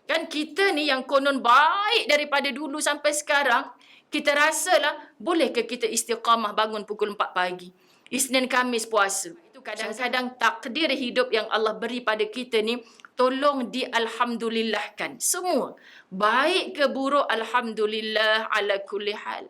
Kan kita ni yang konon baik daripada dulu sampai sekarang, kita rasalah boleh ke kita istiqamah bangun pukul 4 pagi. Isnin Khamis puasa. Itu kadang-kadang takdir hidup yang Allah beri pada kita ni tolong dialhamdulillahkan. Semua. Baik ke buruk, alhamdulillah ala kulli hal.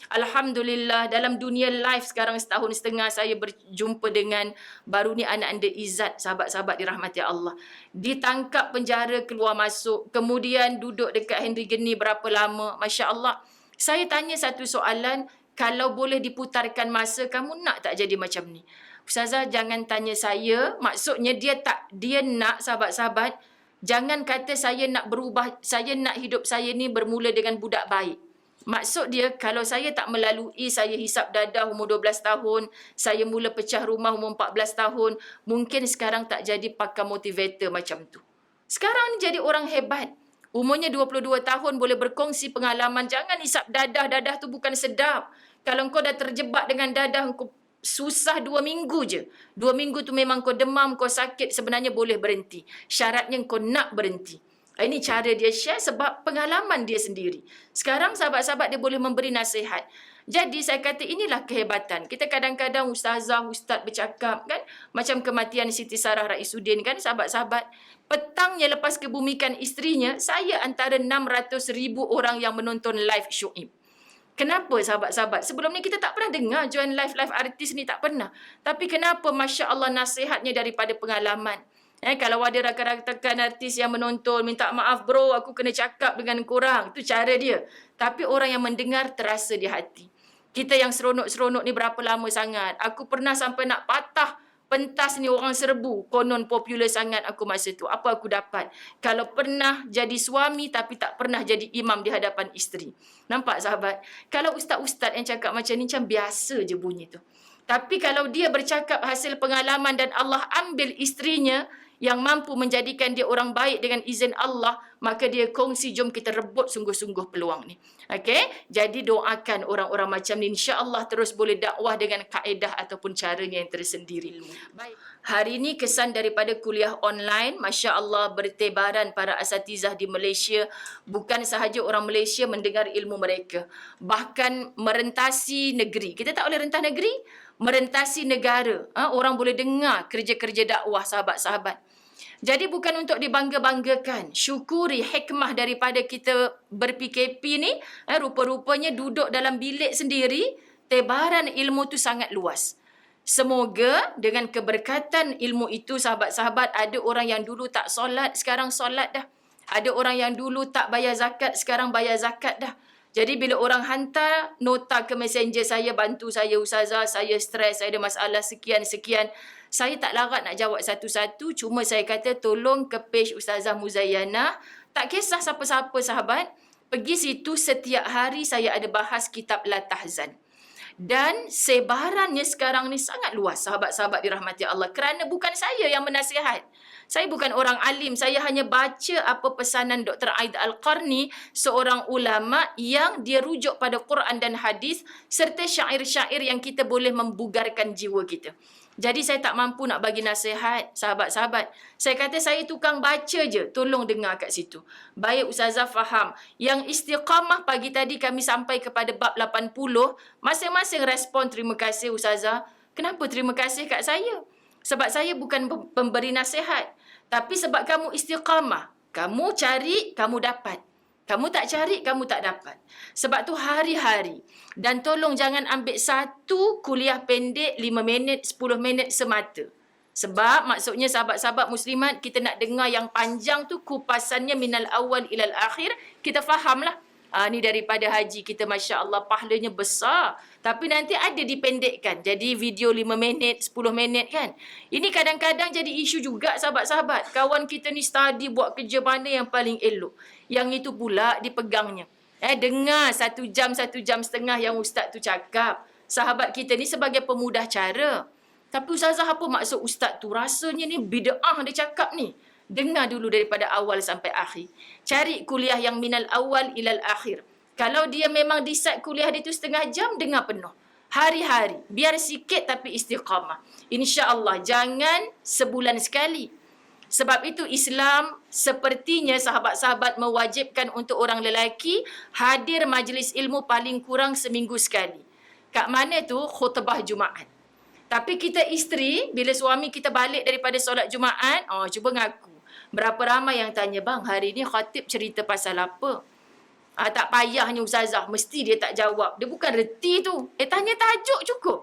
Alhamdulillah dalam dunia live sekarang setahun setengah saya berjumpa dengan baru ni anak anda Izzat, sahabat-sahabat dirahmati Allah. Ditangkap penjara keluar masuk, kemudian duduk dekat Henry Geni berapa lama, Masya Allah. Saya tanya satu soalan, kalau boleh diputarkan masa, kamu nak tak jadi macam ni? Ustazah jangan tanya saya, maksudnya dia nak sahabat-sahabat, jangan kata saya nak berubah, saya nak hidup saya ni bermula dengan budak baik. Maksud dia, kalau saya tak melalui, saya hisap dadah umur 12 tahun, saya mula pecah rumah umur 14 tahun, mungkin sekarang tak jadi pakar motivator macam tu. Sekarang ni jadi orang hebat. Umurnya 22 tahun boleh berkongsi pengalaman. Jangan hisap dadah, dadah tu bukan sedap. Kalau kau dah terjebak dengan dadah, kau susah 2 minggu je. 2 minggu tu memang kau demam, kau sakit, sebenarnya boleh berhenti. Syaratnya kau nak berhenti. Ini cara dia share sebab pengalaman dia sendiri. Sekarang sahabat-sahabat dia boleh memberi nasihat. Jadi saya kata inilah kehebatan. Kita kadang-kadang ustazah, ustaz bercakap kan. Macam kematian Siti Sarah Raisuddin kan sahabat-sahabat. Petangnya lepas kebumikan isterinya, saya antara 600,000 orang yang menonton live Syuib. Kenapa sahabat-sahabat? Sebelum ni kita tak pernah dengar join live artis ni, tak pernah. Tapi kenapa Masya Allah nasihatnya daripada pengalaman. Kalau ada rakan-rakan artis yang menonton, minta maaf bro, aku kena cakap dengan korang. Itu cara dia. Tapi orang yang mendengar terasa di hati. Kita yang seronok-seronok ni berapa lama sangat. Aku pernah sampai nak patah pentas ni orang serbu. Konon popular sangat aku masa tu. Apa aku dapat? Kalau pernah jadi suami tapi tak pernah jadi imam di hadapan isteri. Nampak sahabat? Kalau ustaz-ustaz yang cakap macam ni macam biasa je bunyi tu. Tapi kalau dia bercakap hasil pengalaman dan Allah ambil isterinya yang mampu menjadikan dia orang baik dengan izin Allah, maka dia kongsi, jom kita rebut sungguh-sungguh peluang ni. Okey? Jadi doakan orang-orang macam ni, insya-Allah terus boleh dakwah dengan kaedah ataupun caranya yang tersendiri. Baik. Hari ini kesan daripada kuliah online, masya-Allah bertebaran para asatizah di Malaysia, bukan sahaja orang Malaysia mendengar ilmu mereka, bahkan merentasi negeri. Kita tak boleh rentah negeri, merentasi negara. Orang boleh dengar kerja-kerja dakwah sahabat-sahabat. Jadi bukan untuk dibangga-banggakan. Syukuri hikmah daripada kita ber-PKP ni. Rupa-rupanya duduk dalam bilik sendiri, tebaran ilmu tu sangat luas. Semoga dengan keberkatan ilmu itu sahabat-sahabat, ada orang yang dulu tak solat, sekarang solat dah. Ada orang yang dulu tak bayar zakat, sekarang bayar zakat dah. Jadi bila orang hantar nota ke messenger saya, bantu saya ustazah, saya stres, saya ada masalah sekian-sekian. Saya tak larat nak jawab satu-satu, cuma saya kata tolong ke page Ustazah Muzayyanah. Tak kisah siapa-siapa sahabat, pergi situ setiap hari saya ada bahas kitab La Tahzan. Dan sebarannya sekarang ni sangat luas sahabat-sahabat dirahmati Allah. Kerana bukan saya yang menasihat. Saya bukan orang alim, saya hanya baca apa pesanan Dr. Aid Al-Qarni, seorang ulama yang dia rujuk pada Quran dan hadis serta syair-syair yang kita boleh membugarkan jiwa kita. Jadi saya tak mampu nak bagi nasihat sahabat-sahabat. Saya kata saya tukang baca je, tolong dengar kat situ. Baik Ustazah faham. Yang istiqamah pagi tadi kami sampai kepada bab 80, masing-masing respon terima kasih Ustazah. Kenapa terima kasih kat saya? Sebab saya bukan pemberi nasihat. Tapi sebab kamu istiqamah. Kamu cari, kamu dapat. Kamu tak cari, kamu tak dapat. Sebab tu hari-hari. Dan tolong jangan ambil satu kuliah pendek 5 minit, 10 minit semata. Sebab maksudnya sahabat-sahabat muslimat, kita nak dengar yang panjang tu kupasannya minal awal ilal akhir. Kita fahamlah. Ni daripada haji kita, Masya Allah, pahalanya besar. Tapi nanti ada dipendekkan. Jadi video 5 minit, 10 minit kan. Ini kadang-kadang jadi isu juga sahabat-sahabat. Kawan kita ni study buat kerja mana yang paling elok. Yang itu pula dipegangnya. Dengar 1 jam, 1 jam setengah yang ustaz tu cakap. Sahabat kita ni sebagai pemudah cara. Tapi ustazah apa maksud ustaz tu? Rasanya ni bid'ah dia cakap ni. Dengar dulu daripada awal sampai akhir. Cari kuliah yang minal awal ilal akhir. Kalau dia memang decide kuliah dia tu setengah jam, dengar penuh. Hari-hari. Biar sikit tapi istiqamah. InsyaAllah. Jangan sebulan sekali. Sebab itu Islam sepertinya sahabat-sahabat mewajibkan untuk orang lelaki hadir majlis ilmu paling kurang seminggu sekali. Kat mana tu? Khutbah Jumaat. Tapi kita isteri, bila suami kita balik daripada solat Jumaat, cuba ngaku. Berapa ramai yang tanya, bang hari ni khatib cerita pasal apa? Tak payahnya ustazah, mesti dia tak jawab. Dia bukan reti tu. Tanya tajuk cukup.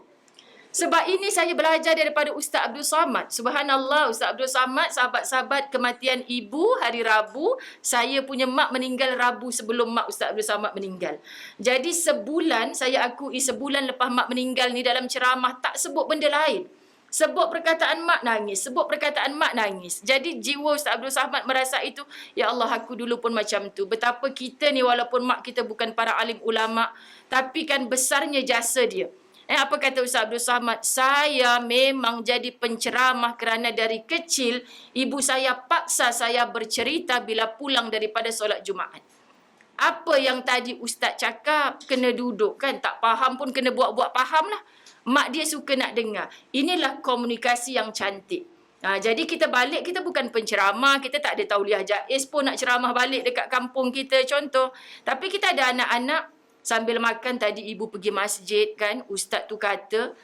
Sebab ini saya belajar daripada Ustaz Abdul Samad. Subhanallah, Ustaz Abdul Samad, sahabat-sahabat kematian ibu hari Rabu. Saya punya mak meninggal Rabu sebelum mak Ustaz Abdul Samad meninggal. Jadi sebulan, saya akui sebulan lepas mak meninggal ni dalam ceramah tak sebut benda lain. Sebut perkataan mak nangis, sebut perkataan mak nangis. Jadi jiwa Ustaz Abdul Samad merasa itu, ya Allah aku dulu pun macam tu. Betapa kita ni walaupun mak kita bukan para alim ulama, tapi kan besarnya jasa dia. Apa kata Ustaz Abdul Samad? Saya memang jadi penceramah kerana dari kecil ibu saya paksa saya bercerita bila pulang daripada solat Jumaat. Apa yang tadi Ustaz cakap, kena duduk kan. Tak faham pun kena buat-buat faham lah. Mak dia suka nak dengar. Inilah komunikasi yang cantik. Jadi kita balik, kita bukan penceramah, kita tak ada tauliah jaiz pun nak ceramah balik dekat kampung kita contoh. Tapi kita ada anak-anak, sambil makan tadi ibu pergi masjid kan, ustaz tu kata,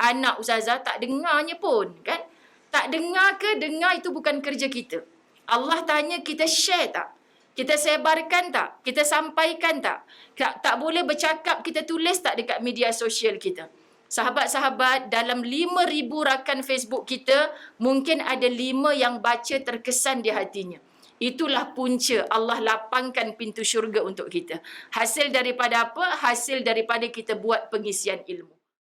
anak ustazah tak dengarnya pun kan. Tak dengar ke? Dengar itu bukan kerja kita. Allah tanya kita share tak? Kita sebarkan tak? Kita sampaikan tak? Tak boleh bercakap, kita tulis tak dekat media sosial kita? Sahabat-sahabat, dalam 5,000 rakan Facebook kita, mungkin ada 5 yang baca terkesan di hatinya. Itulah punca Allah lapangkan pintu syurga untuk kita. Hasil daripada apa? Hasil daripada kita buat pengisian ilmu.